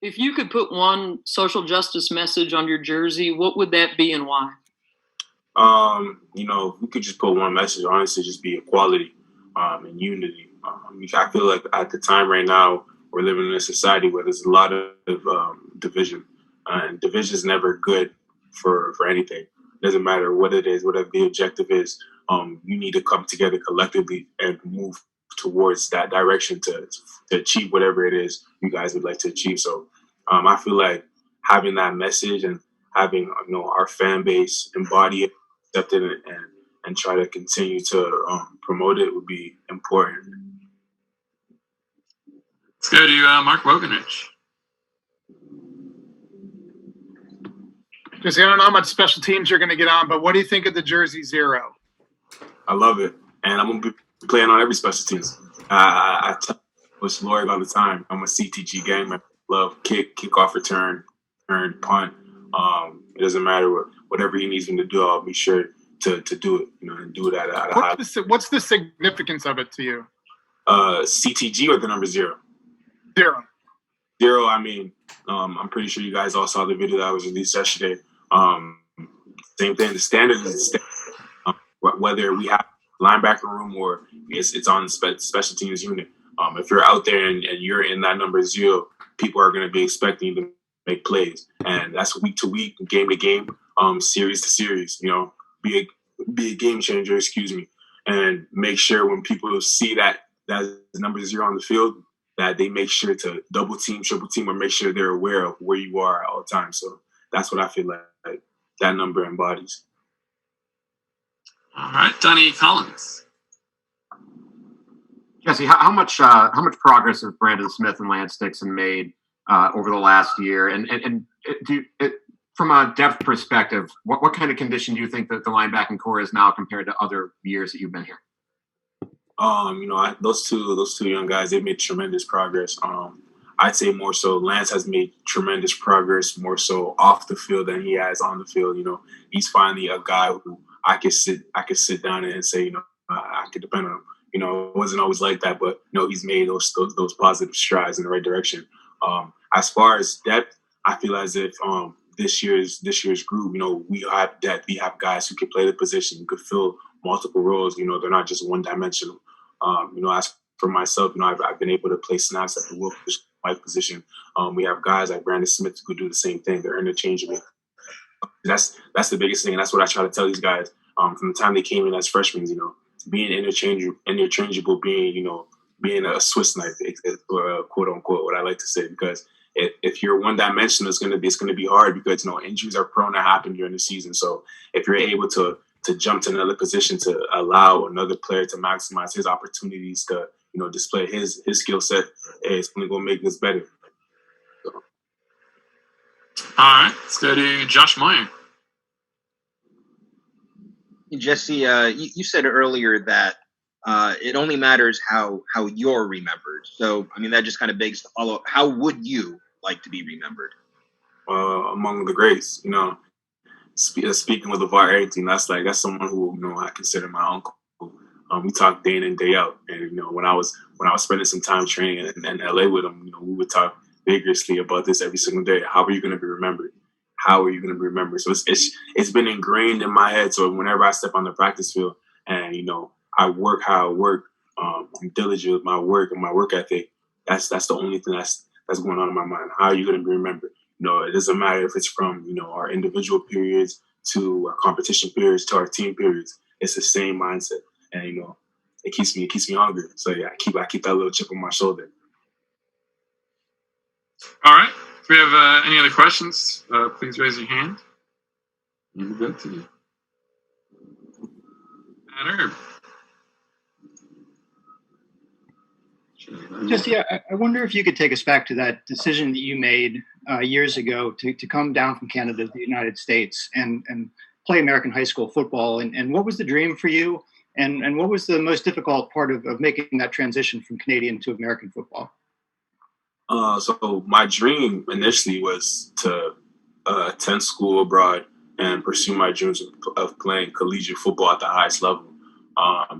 If you could put one social justice message on your jersey, what would that be and why? We could just put one message, honestly, just be equality and unity. I feel like at the time right now, we're living in a society where there's a lot of division. And division is never good for anything. It doesn't matter what it is, whatever the objective is. You need to come together collectively and move towards that direction to achieve whatever it is you guys would like to achieve. So I feel like having that message and having our fan base embody it, accept it, and try to continue to promote it would be important. Let's go to Mark Woganich. Jesse, I don't know how much special teams you're going to get on, but what do you think of the jersey 0? I love it, and I'm going to be playing on every special teams. I tell Coach Lloyd all the time, I'm a CTG game. I love kickoff return, punt. It doesn't matter whatever he needs me to do. I'll be sure to do it, and do it at a high. What's the significance of it to you? CTG or the number 0? 0. 0. I mean, I'm pretty sure you guys all saw the video that was released yesterday. Same thing. The standard is whether we have linebacker room or it's on the special teams unit. If you're out there and you're in that number 0, people are going to be expecting you to make plays, and that's week to week, game to game, series to series. Be a game changer. Excuse me, and make sure when people see that number 0 on the field, that they make sure to double team, triple team, or make sure they're aware of where you are at all times. So that's what I feel like that number embodies. All right, Donnie Collins. Jesse, how much progress have Brandon Smith and Lance Dixon made over the last year? And from a depth perspective, what kind of condition do you think that the linebacking core is now compared to other years that you've been here? Those two young guys, they've made tremendous progress. I'd say more so Lance has made tremendous progress more so off the field than he has on the field. He's finally a guy who I could sit down and say, I could depend on him. It wasn't always like that, but he's made those positive strides in the right direction. As far as depth, I feel as if this year's group, we have depth. We have guys who can play the position, who could fill multiple roles. They're not just one dimensional. As for myself, I've been able to play snaps at the will position. We have guys like Brandon Smith who could do the same thing. They're interchangeable. That's the biggest thing, and that's what I try to tell these guys from the time they came in as freshmen. Being interchangeable, being a Swiss knife, or quote unquote, what I like to say, because if you're one dimensional, it's going to be hard because injuries are prone to happen during the season. So if you're able to jump to another position to allow another player to maximize his opportunities to display his skill set, it's only going to make us better. So. All right, let's go to Josh Meyer. Jesse, you said earlier that it only matters how you're remembered. So, that just kind of begs to follow. How would you like to be remembered? Among the greats, speaking with LeVar Arrington, that's someone who I consider my uncle. We talk day in and day out, and when I was spending some time training in LA with him, we would talk vigorously about this every single day. How are you going to be remembered? How are you going to be remembered? So it's been ingrained in my head. So whenever I step on the practice field and I work how I work, I'm diligent with my work and my work ethic. That's the only thing that's going on in my mind. How are you going to be remembered? It doesn't matter if it's from our individual periods to our competition periods to our team periods. It's the same mindset, and it keeps me hungry. So yeah, I keep that little chip on my shoulder. All right. If we have any other questions, please raise your hand. We'll go to you. Herb. Jesse, I wonder if you could take us back to that decision that you made years ago to come down from Canada to the United States and play American high school football. And what was the dream for you? And what was the most difficult part of making that transition from Canadian to American football? So my dream initially was to attend school abroad and pursue my dreams of playing collegiate football at the highest level.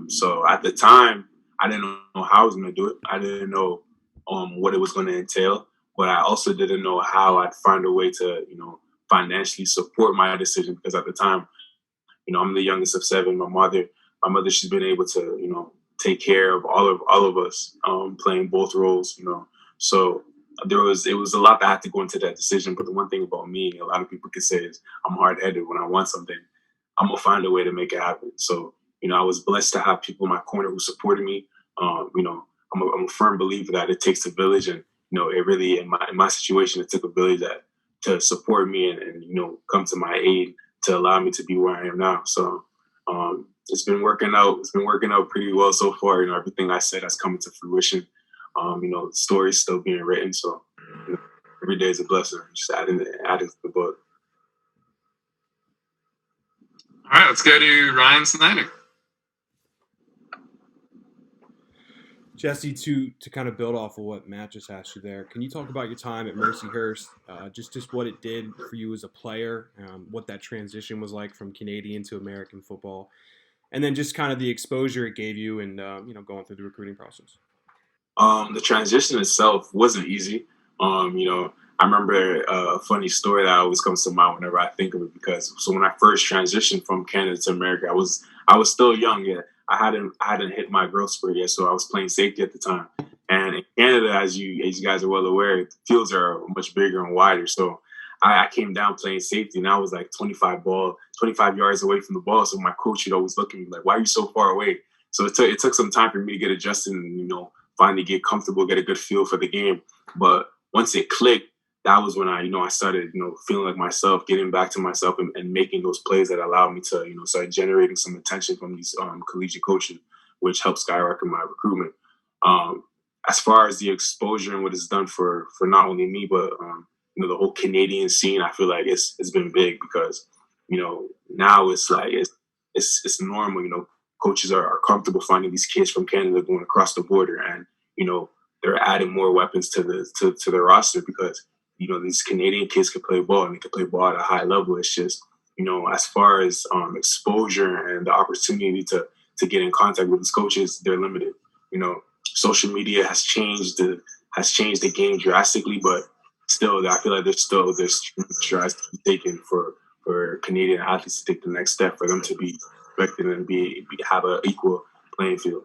So at the time, I didn't know how I was going to do it. I didn't know what it was going to entail. but I also didn't know how I'd find a way to, financially support my decision, because at the time, I'm the youngest of 7. My mother, she's been able to, take care of all of us, playing both roles, So it was a lot that had to go into that decision. But the one thing about me, a lot of people could say, is I'm hard headed. When I want something, I'm gonna find a way to make it happen. So, I was blessed to have people in my corner who supported me. I'm a firm believer that it takes a village, and it really, in my situation, it took a village to support me and come to my aid to allow me to be where I am now. So it's been working out. It's been working out pretty well so far. Everything I said has come into fruition. The story's still being written. So every day is a blessing. Just adding to the book. All right, let's go to Ryan Snyder. Jesse, to kind of build off of what Matt just asked you there, can you talk about your time at Mercyhurst, just what it did for you as a player, what that transition was like from Canadian to American football, and then just kind of the exposure it gave you and going through the recruiting process? The transition itself wasn't easy. I remember a funny story that always comes to mind whenever I think of it, because when I first transitioned from Canada to America, I was still young yet. I hadn't hit my growth spurt yet, so I was playing safety at the time. And in Canada, as you guys are well aware, the fields are much bigger and wider. So I came down playing safety, and I was like 25 yards away from the ball. So my coach would always look at me like, "Why are you so far away?" So it took some time for me to get adjusted and finally get comfortable, get a good feel for the game. But once it clicked, that was when I started, feeling like myself, getting back to myself and making those plays that allowed me to, start generating some attention from these collegiate coaches, which helped skyrocket my recruitment. As far as the exposure and what it's done for not only me, but, the whole Canadian scene, I feel like it's been big, because, now it's like, it's normal, coaches are comfortable finding these kids from Canada going across the border, and, they're adding more weapons to their roster, because these Canadian kids can play ball, and they can play ball at a high level. It's just, as far as exposure and the opportunity to get in contact with these coaches, they're limited. Social media has changed the game drastically, but still, I feel like there's strides to be taken for Canadian athletes to take the next step, for them to be respected and have an equal playing field.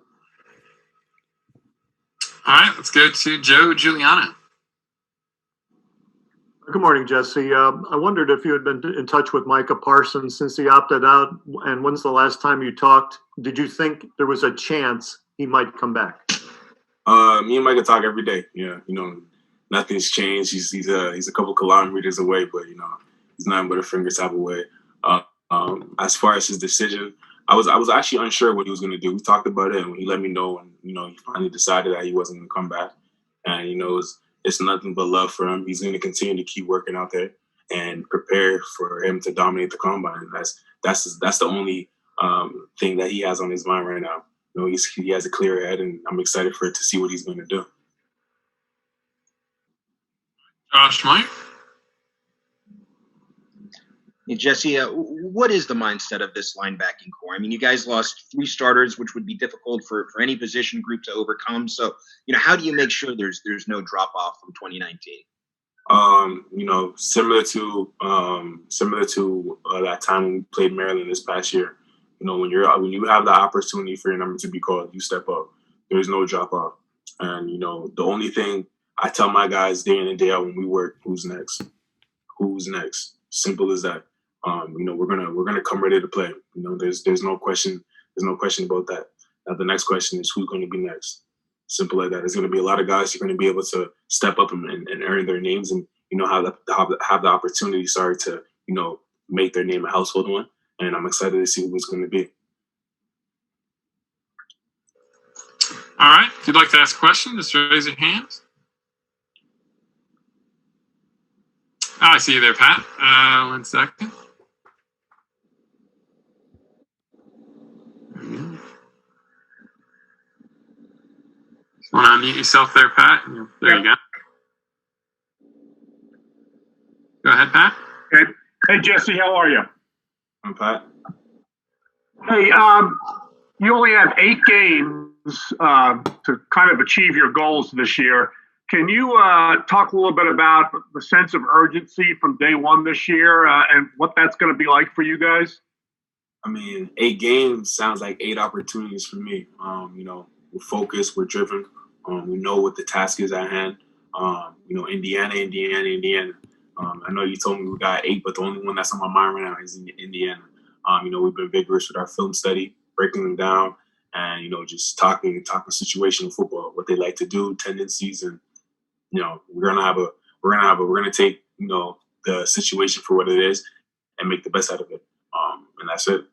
All right, let's go to Joe Giuliano. Good morning, Jesse. I wondered if you had been in touch with Micah Parsons since he opted out, and when's the last time you talked? Did you think there was a chance he might come back? Me and Micah talk every day. Yeah, nothing's changed. He's a couple kilometers away, but he's nothing but a finger tap away. As far as his decision, I was actually unsure what he was going to do. We talked about it, and he let me know, and he finally decided that he wasn't going to come back. And it's nothing but love for him. He's going to continue to keep working out there and prepare for him to dominate the combine. That's the only thing that he has on his mind right now. He has a clear head, and I'm excited to see what he's going to do. Josh, Mike. Hey, Jesse, what is the mindset of this linebacking core? I mean, you guys lost 3 starters, which would be difficult for any position group to overcome. So, how do you make sure there's no drop off from 2019? Similar to that time when we played Maryland this past year. When you have the opportunity for your number to be called, you step up. There's no drop off. And the only thing I tell my guys day in and day out when we work, who's next? Who's next? Simple as that. We're gonna come ready to play. There's no question. There's no question about that. Now the next question is who's going to be next. Simple like that. There's going to be a lot of guys who are going to be able to step up and earn their names, and have the opportunity. To make their name a household one. And I'm excited to see who it's going to be. All right. If you'd like to ask a question, just raise your hand. I see you there, Pat. 1 second. Just want to unmute yourself there, Pat. There you go. Go ahead, Pat. Hey, Jesse, how are you? I'm Pat. Hey, you only have 8 games to kind of achieve your goals this year. Can you talk a little bit about the sense of urgency from day one this year and what that's going to be like for you guys? I mean, 8 games sounds like 8 opportunities for me. We're focused, we're driven. We know what the task is at hand. Indiana. I know you told me we got 8, but the only one that's on my mind right now is Indiana. We've been vigorous with our film study, breaking them down, and just talking situational football, what they like to do, tendencies, and we're gonna take the situation for what it is and make the best out of it. And that's it.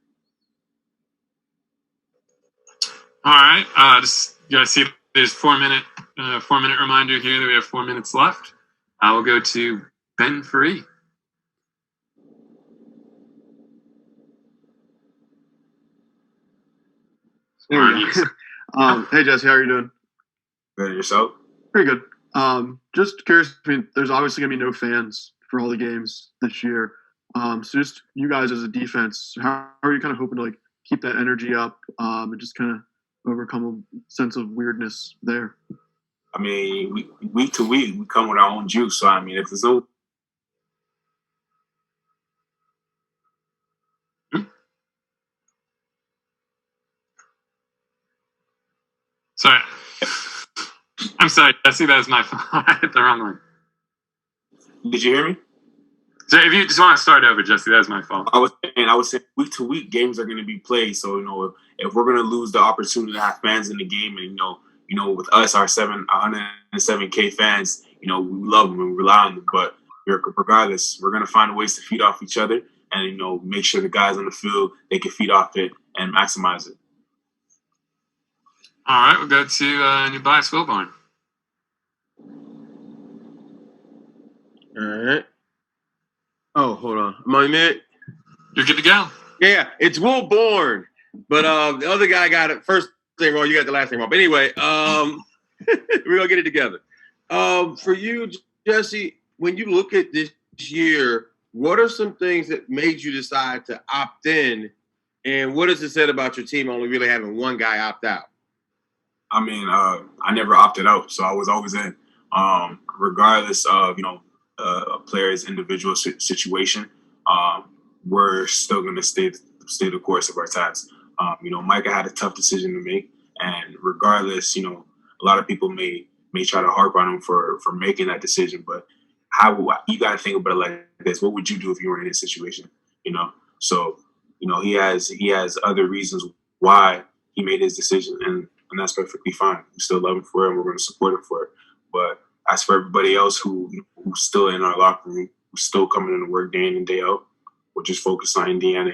All right. You guys see there's 4-minute reminder here that we have 4 minutes left. I will go to Ben Free. There we go. Hey Jesse, how are you doing? Good, yourself? Pretty good. Just curious. I mean, there's obviously gonna be no fans for all the games this year. So just you guys as a defense, how are you kind of hoping to keep that energy up and just kind of overcome a sense of weirdness there? I mean, week to week, we come with our own juice. So, I mean, if there's no... Sorry. I'm sorry, Jesse, that was my fault. I hit the wrong one. Did you hear me? So if you just want to start over, Jesse, that was my fault. I was saying week to week games are going to be played. So, if we're going to lose the opportunity to have fans in the game and, with us, our 107K fans, we love them and we rely on them. But regardless, we're going to find ways to feed off each other and, make sure the guys on the field, they can feed off it and maximize it. All right, we'll go to new bias Wilborn. All right. Oh, hold on. Am I mute? You're good to go. Yeah, it's Wilborn. But the other guy got it first name wrong. You got the last name wrong. But anyway, we're going to get it together. For you, Jesse, when you look at this year, what are some things that made you decide to opt in? And what has it said about your team only really having one guy opt out? I mean, I never opted out, so I was always in. Regardless of, a player's individual situation, we're still going to stay the course of our task. Micah had a tough decision to make, and regardless, a lot of people may try to harp on him for making that decision, but you got to think about it like this: what would you do if you were in his situation? So he has other reasons why he made his decision, and that's perfectly fine. We still love him for it, and we're going to support him for it. But as for everybody else who's still in our locker room, who's still coming into work day in and day out, we're just focused on Indiana.